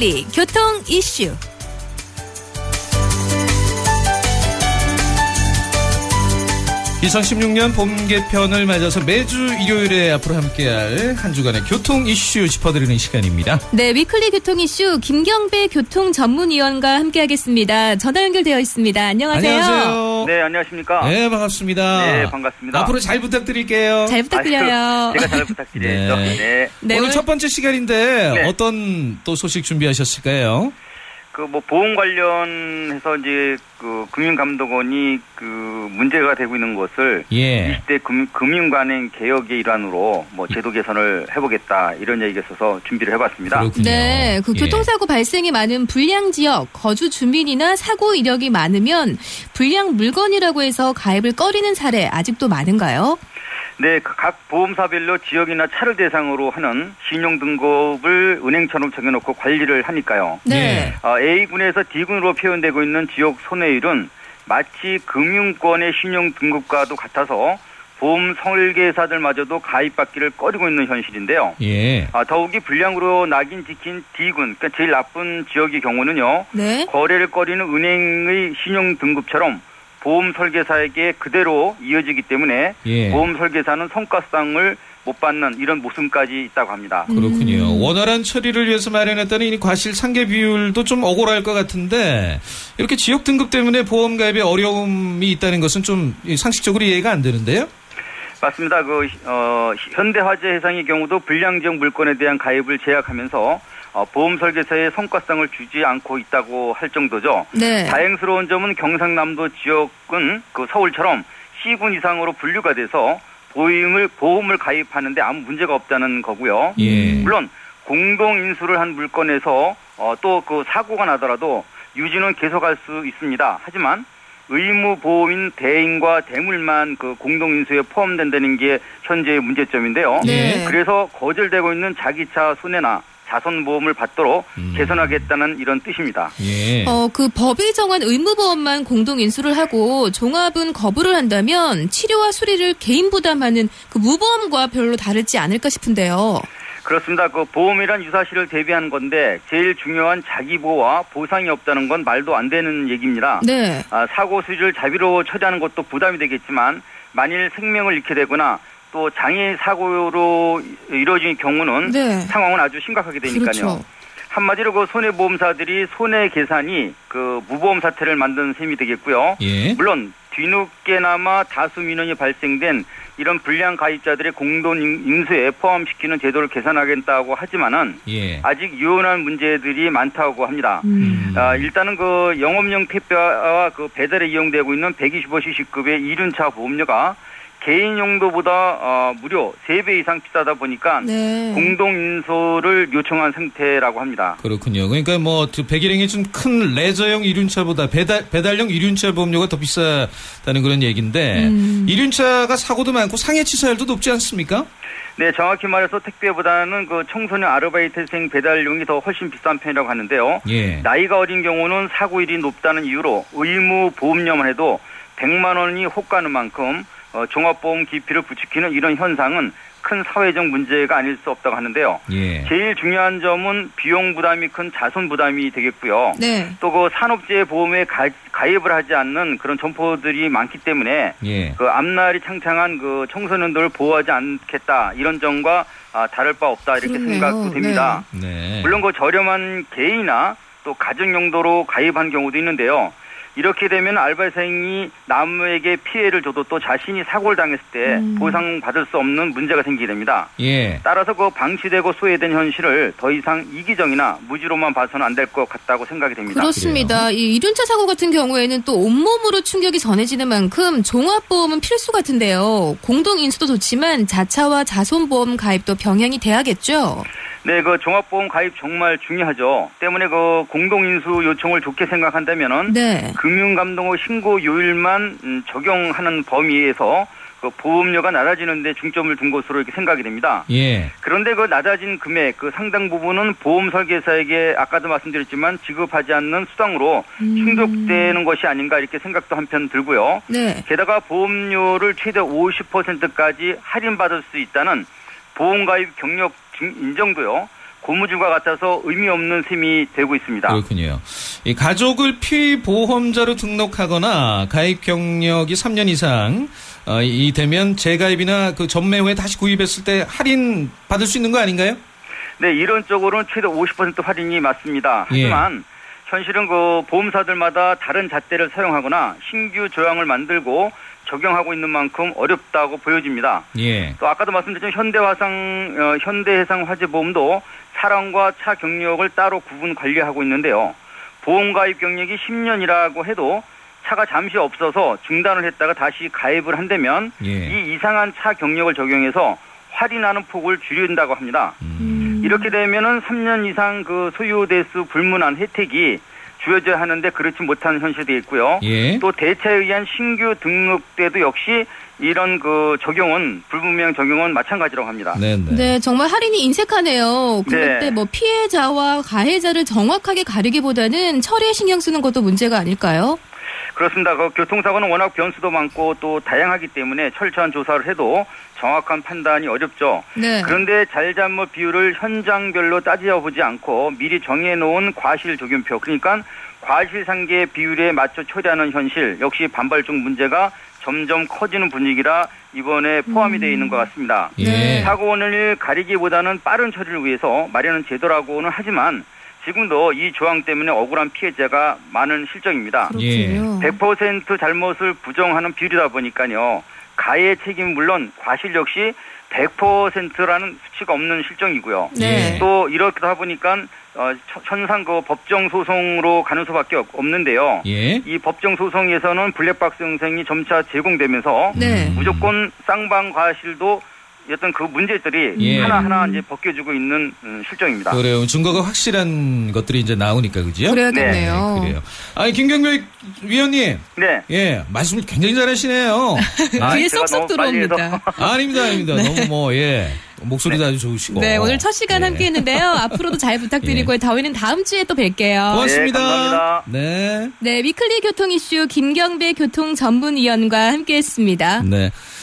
위클리 교통 이슈. 2016년 봄 개편을 맞아서 매주 일요일에 앞으로 함께할 한 주간의 교통 이슈 짚어드리는 시간입니다. 네, 위클리 교통 이슈 김경배 교통 전문위원과 함께하겠습니다. 전화 연결되어 있습니다. 안녕하세요. 안녕하세요. 네, 안녕하십니까. 네, 반갑습니다. 네, 반갑습니다. 앞으로 잘 부탁드릴게요. 잘 부탁드려요. 제가 잘 부탁드려야죠. 네. 네, 오늘 첫 번째 시간인데 네. 어떤 또 소식 준비하셨을까요? 보험 관련해서 이제 금융감독원이 문제가 되고 있는 것을 20대 금융관행 개혁의 일환으로 제도 개선을 해보겠다 이런 얘기가 있어서 준비를 해봤습니다. 그렇군요. 네, 교통사고 발생이 많은 불량 지역, 거주 주민이나 사고 이력이 많으면 불량 물건이라고 해서 가입을 꺼리는 사례 아직도 많은가요? 네, 각 보험사별로 지역이나 차를 대상으로 하는 신용등급을 은행처럼 정해놓고 관리를 하니까요. 네. A군에서 D군으로 표현되고 있는 지역 손해율은 마치 금융권의 신용등급과도 같아서 보험 설계사들마저도 가입받기를 꺼리고 있는 현실인데요. 예. 더욱이 불량으로 낙인 찍힌 D군, 그러니까 제일 나쁜 지역의 경우는요. 네. 거래를 꺼리는 은행의 신용등급처럼 보험 설계사에게 그대로 이어지기 때문에 보험 설계사는 성과상을 못 받는 이런 모순까지 있다고 합니다. 그렇군요. 원활한 처리를 위해서 마련했다는 이 과실 상계 비율도 좀 억울할 것 같은데 이렇게 지역 등급 때문에 보험 가입에 어려움이 있다는 것은 좀 상식적으로 이해가 안 되는데요? 맞습니다. 현대화재해상의 경우도 불량 지역 물건에 대한 가입을 제약하면서 보험 설계사에 성과상을 주지 않고 있다고 할 정도죠. 네. 다행스러운 점은 경상남도 지역은 서울처럼 C군 이상으로 분류가 돼서 보험을 가입하는데 아무 문제가 없다는 거고요. 예. 물론 공동 인수를 한 물건에서 또 사고가 나더라도 유지는 계속할 수 있습니다. 하지만 의무 보험인 대인과 대물만 공동 인수에 포함된다는 게 현재의 문제점인데요. 네. 그래서 거절되고 있는 자기차 손해나 자선보험을 받도록 개선하겠다는 이런 뜻입니다. 예. 법이 정한 의무보험만 공동 인수를 하고 종합은 거부를 한다면 치료와 수리를 개인 부담하는 무보험과 별로 다르지 않을까 싶은데요. 그렇습니다. 보험이란 유사시를 대비하는 건데 제일 중요한 자기보호와 보상이 없다는 건 말도 안 되는 얘기입니다. 네. 사고 수리를 자비로 처리하는 것도 부담이 되겠지만 만일 생명을 잃게 되거나 또 장애 사고로 이루어진 경우는 네. 상황은 아주 심각하게 되니까요. 그렇죠. 한마디로 손해보험사들이 손해 계산이 무보험 사태를 만든 셈이 되겠고요. 예. 물론 뒤늦게나마 다수 민원이 발생된 이런 불량 가입자들의 공동 인수에 포함시키는 제도를 개선하겠다고 하지만은 아직 유연한 문제들이 많다고 합니다. 일단은 영업용 택배와 배달에 이용되고 있는 125cc급의 이륜차 보험료가 개인 용도보다 무려 3배 이상 비싸다 보니까 네. 공동 인수를 요청한 상태라고 합니다. 그렇군요. 그러니까 배기량이 좀 큰 레저용 이륜차보다 배달용 이륜차 보험료가 더 비싸다는 그런 얘기인데 이륜차가 사고도 많고 상해 치사율도 높지 않습니까? 네, 정확히 말해서 택배보다는 청소년 아르바이트생 배달용이 더 훨씬 비싼 편이라고 하는데요. 예. 나이가 어린 경우는 사고율이 높다는 이유로 의무 보험료만 해도 100만 원이 혹가는 만큼 종합보험 기피를 부추기는 이런 현상은 큰 사회적 문제가 아닐 수 없다고 하는데요. 예. 제일 중요한 점은 비용 부담이 큰 자손 부담이 되겠고요. 네. 또 산업재해 보험에 가입을 하지 않는 그런 점포들이 많기 때문에 앞날이 창창한 청소년들을 보호하지 않겠다 이런 점과 다를 바 없다 이렇게 그러네요. 생각도 됩니다. 네. 물론 저렴한 개인이나 또 가정 용도로 가입한 경우도 있는데요. 이렇게 되면 알바생이 남에게 피해를 줘도 또 자신이 사고를 당했을 때 보상받을 수 없는 문제가 생기게 됩니다. 예. 따라서 방치되고 소외된 현실을 더 이상 이기적이나 무지로만 봐서는 안 될 것 같다고 생각이 됩니다. 그렇습니다. 이 이륜차 사고 같은 경우에는 또 온몸으로 충격이 전해지는 만큼 종합보험은 필수 같은데요. 공동 인수도 좋지만 자차와 자손보험 가입도 병행이 돼야겠죠? 네, 종합보험 가입 정말 중요하죠. 때문에 공동인수 요청을 좋게 생각한다면은 네. 금융감독원 신고 요일만 적용하는 범위에서 보험료가 낮아지는 데 중점을 둔 것으로 이렇게 생각이 됩니다. 예. 그런데 낮아진 금액, 상당 부분은 보험 설계사에게 아까도 말씀드렸지만 지급하지 않는 수당으로 충족되는 것이 아닌가 이렇게 생각도 한편 들고요. 네. 게다가 보험료를 최대 50%까지 할인받을 수 있다는 보험가입 경력 인정도요. 고무줄과 같아서 의미 없는 셈이 되고 있습니다. 그렇군요. 이 가족을 피보험자로 등록하거나 가입 경력이 3년 이상 이 되면 재가입이나 그 전매 후에 다시 구입했을 때 할인 받을 수 있는 거 아닌가요? 네, 이론적으로는 최대 50% 할인이 맞습니다. 하지만 현실은 그 보험사들마다 다른 잣대를 사용하거나 신규 조항을 만들고 적용하고 있는 만큼 어렵다고 보여집니다. 예. 또 아까도 말씀드렸지만 현대해상 화재보험도 사람과 차 경력을 따로 구분 관리하고 있는데요. 보험 가입 경력이 10년이라고 해도 차가 잠시 없어서 중단을 했다가 다시 가입을 한다면 이 이상한 차 경력을 적용해서 할인하는 폭을 줄인다고 합니다. 이렇게 되면은 3년 이상 그 소유 대수 불문한 혜택이 주어져야 하는데 그렇지 못한 현실도 있고요. 또 대차에 의한 신규 등록 때도 역시 이런 그 불분명 적용은 마찬가지라고 합니다. 네, 정말 할인이 인색하네요. 그런데 뭐 피해자와 가해자를 정확하게 가리기보다는 처리에 신경 쓰는 것도 문제가 아닐까요? 그렇습니다. 그 교통사고는 워낙 변수도 많고 또 다양하기 때문에 철저한 조사를 해도 정확한 판단이 어렵죠. 네. 그런데 잘잘못 비율을 현장별로 따져보지 않고 미리 정해놓은 과실 적용표, 그러니까 과실상계 비율에 맞춰 처리하는 현실, 역시 반발적 문제가 점점 커지는 분위기라 이번에 포함이 되어 있는 것 같습니다. 사고 원인을 가리기보다는 빠른 처리를 위해서 마련한 제도라고는 하지만 지금도 이 조항 때문에 억울한 피해자가 많은 실정입니다. 100% 잘못을 부정하는 비율이다 보니까요. 가해 책임 물론 과실 역시 100%라는 수치가 없는 실정이고요. 또 이렇게 하다 보니까 현상 그 법정 소송으로 가는 수밖에 없는데요. 이 법정 소송에서는 블랙박스 영상이 점차 제공되면서 무조건 쌍방 과실도 어떤 그 문제들이 하나하나 이제 벗겨지고 있는 실정입니다. 그래요. 증거가 확실한 것들이 이제 나오니까 그죠? 그래야겠네요. 그래요. 아니 김경백 위원님. 예, 말씀을 굉장히 잘하시네요. 귀에 쏙쏙 들어옵니다. 아닙니다. 너무 목소리도 아주 좋으시고. 네, 오늘 첫 시간 함께했는데요. 앞으로도 잘 부탁드리고요. 저희는 다음 주에 또 뵐게요. 고맙습니다. 감사합니다. 네, 위클리 교통 이슈 김경배 교통전문위원과 함께했습니다. 네.